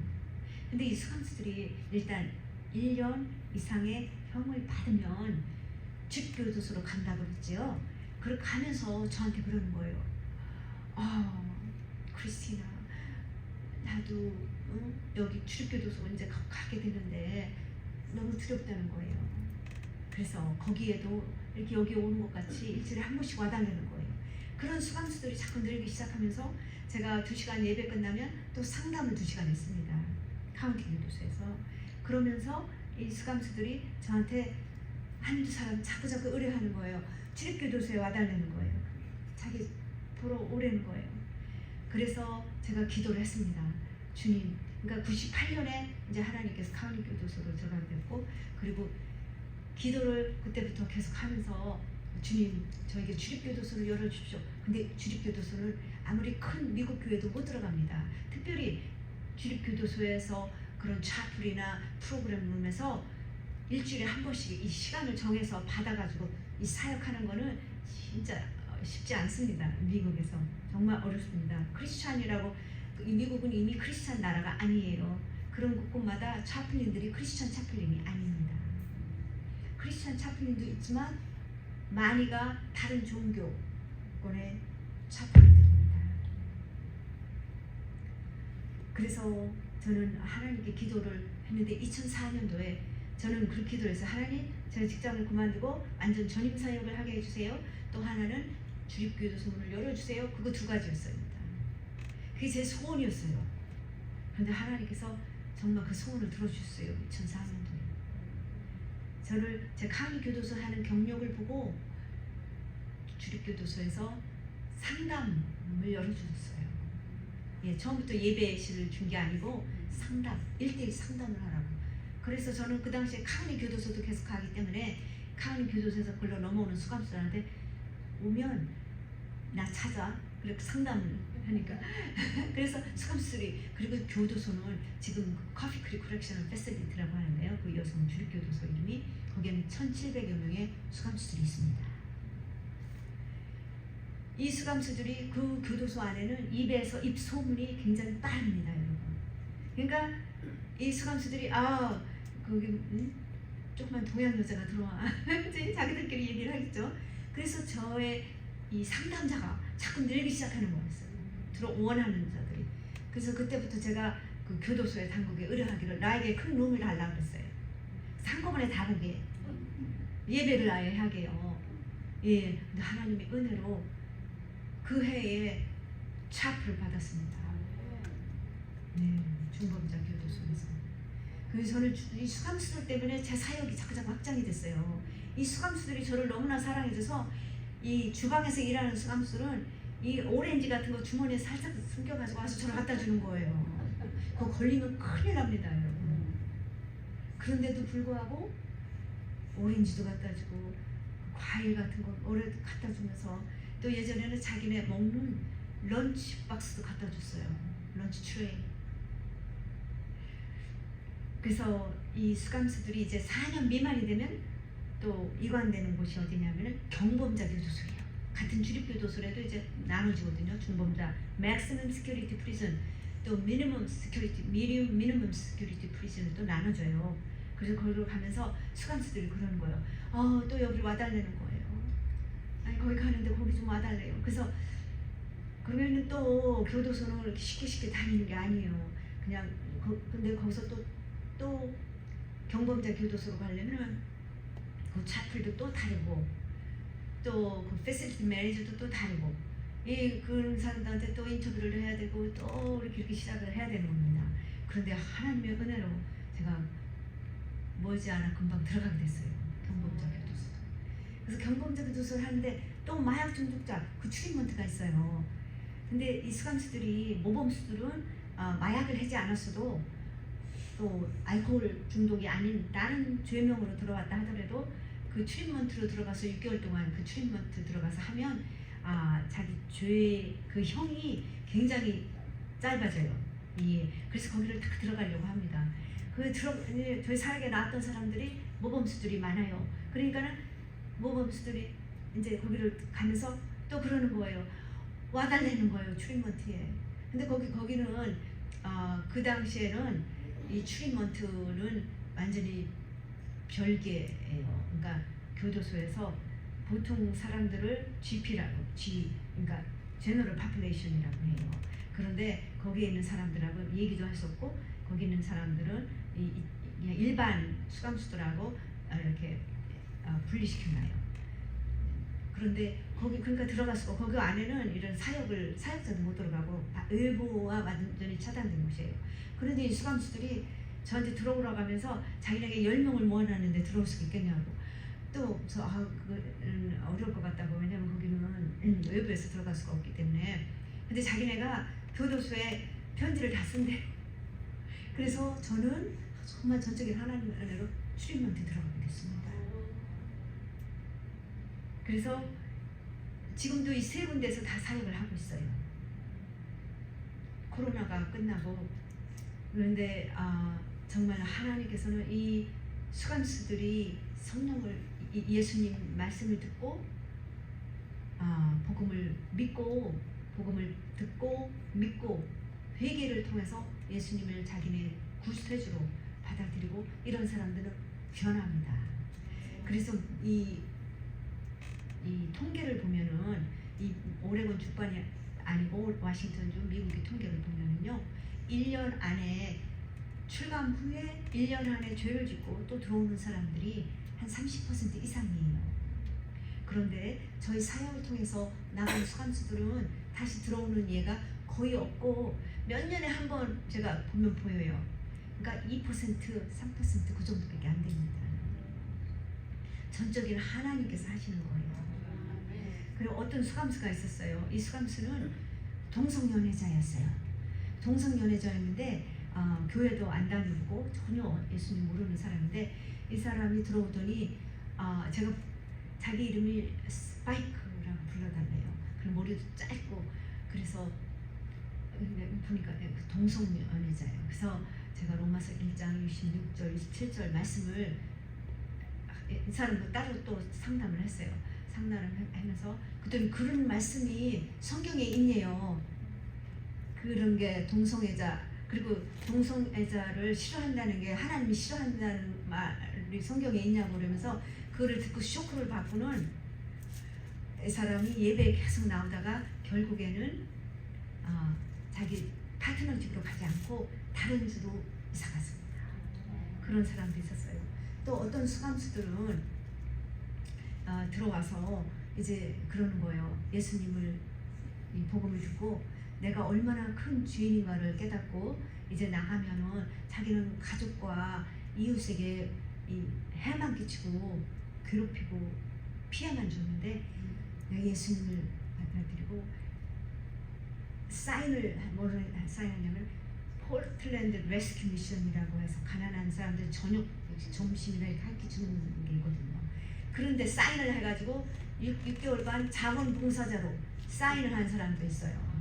근데 이 수감수들이 일단 1년 이상의 형을 받으면 주립교도소로 간다고 그랬지요. 그렇게 가면서 저한테 그러는 거예요. 크리스티나, 나도 여기 주립교도소 이제 가게 되는데 너무 두렵다는 거예요. 그래서 거기에도 이렇게 여기 오는 것 같이 일주일에 한 번씩 와달라는 거예요. 그런 수감수들이 자꾸 늘기 시작하면서 제가 2시간 예배 끝나면 또 상담을 2시간 했습니다. 카운티 교도소에서. 그러면서 이 수감수들이 저한테 한두 사람 자꾸 의뢰하는 거예요. 주립교도소에 와달라는 거예요. 자기 보러 오라는 거예요. 그래서 제가 기도를 했습니다. 주님, 그러니까 98년에 이제 하나님께서 카운티 교도소로 들어가게 됐고, 그리고 기도를 그때부터 계속 하면서 주님, 저에게 주립교도소를 열어주십시오. 근데 주립교도소는 아무리 큰 미국 교회도 못 들어갑니다. 특별히 주립교도소에서 그런 차플이나 프로그램룸에서 일주일에 한 번씩 이 시간을 정해서 받아가지고 이 사역하는 거는 진짜 쉽지 않습니다. 미국에서 정말 어렵습니다. 크리스찬이라고, 미국은 이미 크리스찬 나라가 아니에요. 그런 곳곳마다 차플린들이 크리스찬 차플린이 아닙니다. 크리스찬 차플린도 있지만 많이가 다른 종교권의 차플린들입니다. 그래서 저는 하나님께 기도를 했는데 2004년도에 저는 그렇게 기도를 해서 하나님, 제가 직장을 그만두고 완전 전임 사역을 하게 해주세요. 또 하나는 주립교도소 문을 열어주세요. 그거 2가지였습니다. 그게 제 소원이었어요. 그런데 하나님께서 정말 그 소원을 들어주셨어요. 2004년도에. 저를 제 카운티 교도소 하는 경력을 보고 주립교도소에서 상담을 열어주셨어요. 예, 처음부터 예배실을 준 게 아니고 상담, 1대1 상담을 하라고. 그래서 저는 그 당시에 카운티 교도소도 계속 가기 때문에 카운티 교도소에서 걸러 넘어오는 수감수들한테 오면 나 찾아. 그렇게 상담을 하니까. 그래서 수감수들이, 그리고 교도소는 지금 커피 크릭 커렉셔널 패시리티라고 하는데요. 그 여성 주립교도소 이름이, 거기에는 1,700여 명의 수감수들이 있습니다. 이 수감수들이 그 교도소 안에는 입에서 입 소문이 굉장히 빠릅니다, 여러분. 그러니까 이 수감수들이 거기 조그만 동양 여자가 들어와 자기들끼리 얘기를 하겠죠. 그래서 저의 이 상담자가 자꾸 늘기 시작하는 거였어요. 원하는 자들이. 그래서 그때부터 제가 그 교도소의 당국에 의뢰하기를 나에게 큰 룸을 달라고 그랬어요. 한꺼번에 다르게 예배를 아예 하게요. 예, 근데 하나님의 은혜로 그 해에 차프를 받았습니다. 네, 중범자 교도소에서. 그래서 저는 이 수감수들 때문에 제 사역이 자꾸자꾸 확장이 됐어요. 이 수감수들이 저를 너무나 사랑해줘서 이 주방에서 일하는 수감수들은 이 오렌지 같은 거 주머니에 살짝 숨겨가지고 와서 저를 갖다 주는 거예요. 그거 걸리면 큰일 납니다, 여러분. 그런데도 불구하고 오렌지도 갖다 주고 과일 같은 거 오래 갖다 주면서 또 예전에는 자기네 먹는 런치 박스도 갖다 줬어요. 런치 트레이. 그래서 이 수감수들이 이제 4년 미만이 되면 또 이관되는 곳이 어디냐면은 경범자 교도소예요. 같은 주립교도소라도 이제 나눠지거든요. 중범자, maximum security prison, 또 minimum security, minimum security prison을 또 나눠줘요. 그래서 거기로 가면서 수감수들이 그러는 거예요. 또 여기로 와달라는 거예요. 아니 거기 가는데 거기 좀 와달래요. 그래서 그러면은 또 교도소는 이렇게 쉽게 다니는 게 아니에요. 그냥 근데 거기서 또 경범자 교도소로 가려면 그 차플도 또 다르고 또 그 패시리티 매니저도 또 다르고 그런 사람들한테 또 인터뷰를 해야 되고 또 이렇게 시작을 해야 되는 겁니다. 그런데 하나님의 은혜로 제가 머지않아 금방 들어가게 됐어요. 경범자 교도소. 그래서 경범자 교도소를 하는데 또 마약 중독자 그 트리트먼트가 있어요. 근데 이 수감수들이 모범수들은 마약을 하지 않았어도 또 알코올 중독이 아닌 다른 죄명으로 들어왔다 하더라도 그 트리트먼트로 들어가서 6개월 동안 그 트리트먼트 들어가서 하면 자기 죄의 그 형이 굉장히 짧아져요. 그래서 거기를 딱 들어가려고 합니다. 저희 사역에 나왔던 사람들이 모범수들이 많아요. 그러니까는 모범수들이 이제 거기를 가면서 또 그러는 거예요. 와달라는 거예요, 트리트먼트에. 근데 거기는 그 당시에는 이 트리트먼트는 완전히 별개예요. 그러니까 교도소에서 보통 사람들을 GP라고, 그러니까 제너럴 파퓰레이션이라고 해요. 그런데 거기에 있는 사람들하고 얘기도 할 수 없고 거기 있는 사람들은 그냥 일반 수감수들하고 이렇게 분리시켜놔요. 그런데 그러니까 들어갔고 거기 안에는 이런 사역자도 못 들어가고 일부와 완전히 차단된 곳이에요. 그런데 이 수감수들이 저한테 들어오라고 하면서 자기네가 10명을 모아놨는데 들어올 수 있겠냐고. 또 그거는 어려울 것 같다고. 왜냐면 거기는 외부에서 들어갈 수가 없기 때문에. 근데 자기네가 교도소에 편지를 다 쓴대. 그래서 저는 정말 전적인 하나님의 은혜로 트리트먼트 들어가게 됐습니다. 그래서 지금도 이 3군데에서 다 사역을 하고 있어요. 코로나가 끝나고. 그런데 정말 하나님께서는 이 수감수들이 성령을 예수님 말씀을 듣고 복음을 믿고 복음을 듣고 믿고 회개를 통해서 예수님을 자기네 구세주로 받아들이고 이런 사람들은 변합니다. 그래서 이 통계를 보면은 이 오레곤 주반이 아니고 워싱턴주 미국의 통계를 보면은요 1년 안에 출감 후에 1년 안에 죄를 짓고 또 들어오는 사람들이 한 30% 이상이에요. 그런데 저희 사역을 통해서 나간 수감수들은 다시 들어오는 예가 거의 없고 몇 년에 한 번 제가 보면 보여요. 그러니까 2%, 3% 그 정도밖에 안 됩니다. 전적인 하나님께서 하시는 거예요. 그리고 어떤 수감수가 있었어요. 이 수감수는 동성연애자였어요. 동성연애자였는데 교회도 안 다니고 전혀 예수님 모르는 사람인데 이 사람이 들어오더니 제가 자기 이름이 스파이크라고 불러달래요. 그리고 머리도 짧고 그래서 보니까 동성연애자예요. 그래서 제가 로마서 1장 26절 27절 말씀을 이 사람도 따로 또 상담을 했어요. 상담을 하면서 그랬더니 그런 말씀이 성경에 있네요. 그런 게 동성애자 그리고 동성애자를 싫어한다는 게 하나님이 싫어한다는 말이 성경에 있냐고 그러면서 그거를 듣고 쇼크를 받고는 이 사람이 예배에 계속 나오다가 결국에는 자기 파트너 집으로 가지 않고 다른 주로 이사 갔습니다. 그런 사람도 있었어요. 또 어떤 수감수들은 들어와서 이제 그러는 거예요. 예수님을 이 복음을 듣고 내가 얼마나 큰 죄인인가를 깨닫고 이제 나가면은 자기는 가족과 이웃에게 이 해만 끼치고 괴롭히고 피해만 줬는데 내가 예수님을 받아들이고 뭐를 사인하냐면 포틀랜드 레스큐 미션이라고 해서 가난한 사람들 저녁 점심이나 이렇게 함께 주는 게 있거든요. 그런데 사인을 해가지고 6개월간 자원봉사자로 사인을 한 사람도 있어요.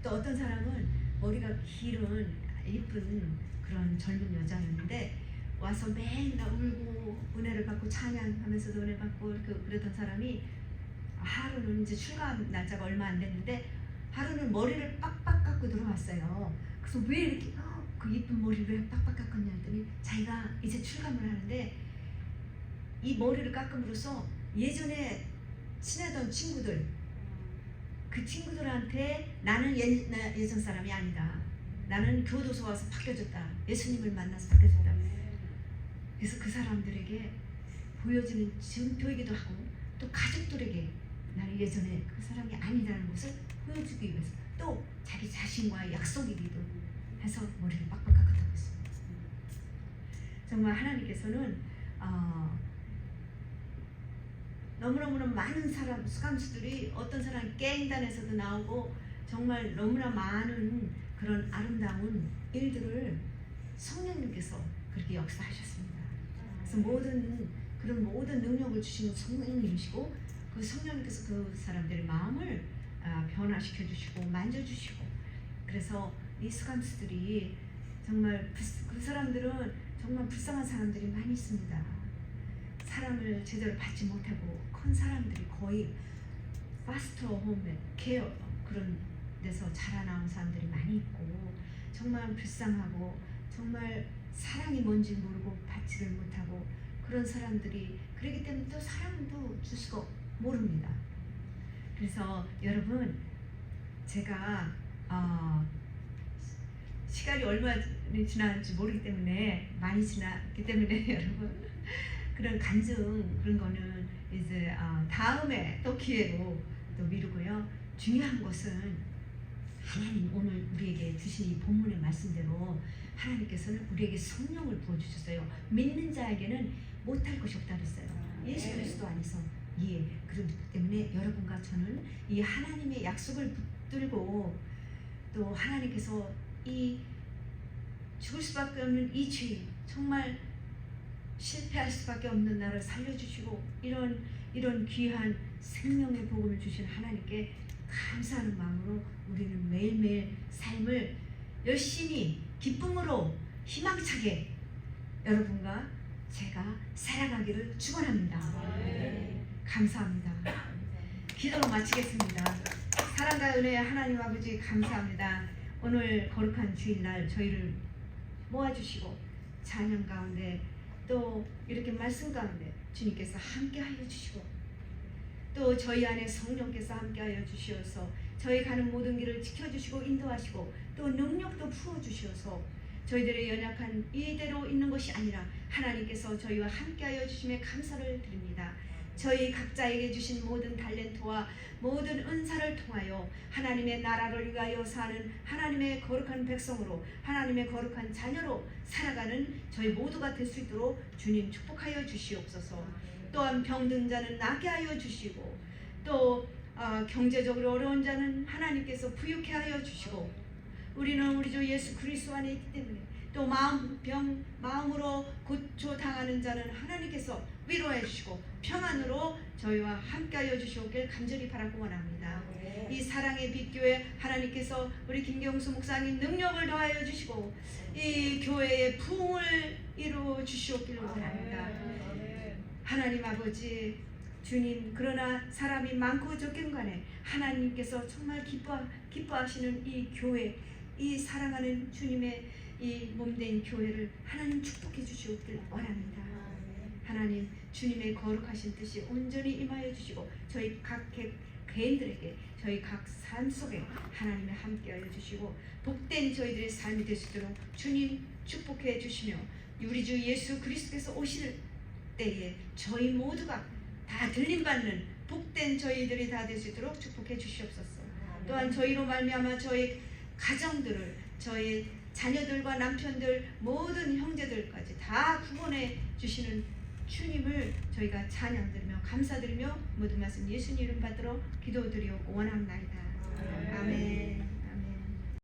또 어떤 사람은 머리가 길은 예쁜 그런 젊은 여자였는데 와서 맨날 울고 은혜를 받고 찬양하면서도 은혜 받고 그러던 사람이 하루는 이제 출가 날짜가 얼마 안 됐는데 하루는 머리를 빡빡 깎고 들어왔어요. 그래서 왜 이렇게 그 예쁜 머리를 왜 빡빡 깎았냐 했더니 자기가 이제 출감을 하는데 이 머리를 깎음으로써 예전에 친하던 친구들 그 친구들한테 나는 예전 사람이 아니다. 나는 교도소 와서 바뀌어졌다. 예수님을 만나서 바뀌어졌다. 그래서 그 사람들에게 보여주는 증표이기도 하고 또 가족들에게 나는 예전에 그 사람이 아니라는 것을 보여주기 위해서 또 자기 자신과의 약속이기도 해서 머리를 빡빡 깎았다고 했습니다. 정말 하나님께서는 너무너무나 많은 사람 수감수들이 어떤 사람 깽단에서도 나오고 정말 너무나 많은 그런 아름다운 일들을 성령님께서 그렇게 역사하셨습니다. 그래서 모든 능력을 주시는 성령님이시고 그 성령님께서 그 사람들의 마음을 변화시켜 주시고 만져주시고 그래서 이 수감수들이 정말 그 사람들은 정말 불쌍한 사람들이 많이 있습니다. 사람을 제대로 받지 못하고 큰 사람들이 거의 파스터 홈에 케어 그런 데서 자라나온 사람들이 많이 있고 정말 불쌍하고 정말 사랑이 뭔지 모르고 받지를 못하고 그런 사람들이 그렇기 때문에 또 사랑도 줄 수가 모릅니다. 그래서 여러분 제가 시간이 얼마 지났는지 모르기 때문에 많이 지났기 때문에 여러분 그런 간증 그런 거는 이제 다음에 또 기회로 또 미루고요. 중요한 것은 하나님 오늘 우리에게 주신 이 본문의 말씀대로 하나님께서는 우리에게 성령을 부어주셨어요. 믿는 자에게는 못할 것이 없다 그랬어요. 예수 그리스도 안에서 그렇기 때문에 여러분과 저는 이 하나님의 약속을 붙들고 또 하나님께서 이 죽을 수밖에 없는 이 죄 정말 실패할 수밖에 없는 나를 살려주시고 이런 귀한 생명의 복음을 주신 하나님께 감사하는 마음으로 우리는 매일매일 삶을 열심히 기쁨으로 희망차게 여러분과 제가 살아가기를 축원합니다. 감사합니다. 기도로 마치겠습니다. 사랑과 은혜의 하나님 아버지 감사합니다. 오늘 거룩한 주일날 저희를 모아주시고 찬양 가운데 또 이렇게 말씀 가운데 주님께서 함께하여 주시고 또 저희 안에 성령께서 함께하여 주시어서 저희 가는 모든 길을 지켜주시고 인도하시고 또 능력도 부어주시어서 저희들의 연약한 이대로 있는 것이 아니라 하나님께서 저희와 함께하여 주심에 감사를 드립니다. 저희 각자에게 주신 모든 달란트와 모든 은사를 통하여 하나님의 나라를 위하여 사는 하나님의 거룩한 백성으로 하나님의 거룩한 자녀로 살아가는 저희 모두가 될 수 있도록 주님 축복하여 주시옵소서. 또한 병든 자는 낫게 하여 주시고 또 경제적으로 어려운 자는 하나님께서 부유케 하여 주시고 우리는 우리 주 예수 그리스도 안에 있기 때문에 또 마음으로 고초 당하는 자는 하나님께서 위로해 주시고 평안으로 저희와 함께하여 주시오길 간절히 바라고 원합니다. 이 사랑의 빛교회 하나님께서 우리 김경수 목사님 능력을 더하여 주시고 이 교회의 부흥을 이루어 주시오길 원합니다. 하나님 아버지 주님 그러나 사람이 많고 적긴 간에 하나님께서 정말 기뻐하시는 이 교회 이 사랑하는 주님의 이 몸된 교회를 하나님 축복해 주시옵길 원합니다. 하나님 주님의 거룩하신 뜻이 온전히 임하여 주시고 저희 각 개인들에게 저희 각 삶 속에 하나님의 함께하여 주시고 복된 저희들의 삶이 될 수 있도록 주님 축복해 주시며 우리 주 예수 그리스도께서 오실 때에 저희 모두가 다 들림받는 복된 저희들이 다 될 수 있도록 축복해 주시옵소서. 또한 저희로 말미암아 저희 가정들을, 저희 자녀들과 남편들, 모든 형제들까지 다 구원해 주시는 주님을 저희가 찬양드리며 감사드리며 모든 말씀 예수님 이름 받들어 기도드리옵고 원합나이다. 아멘.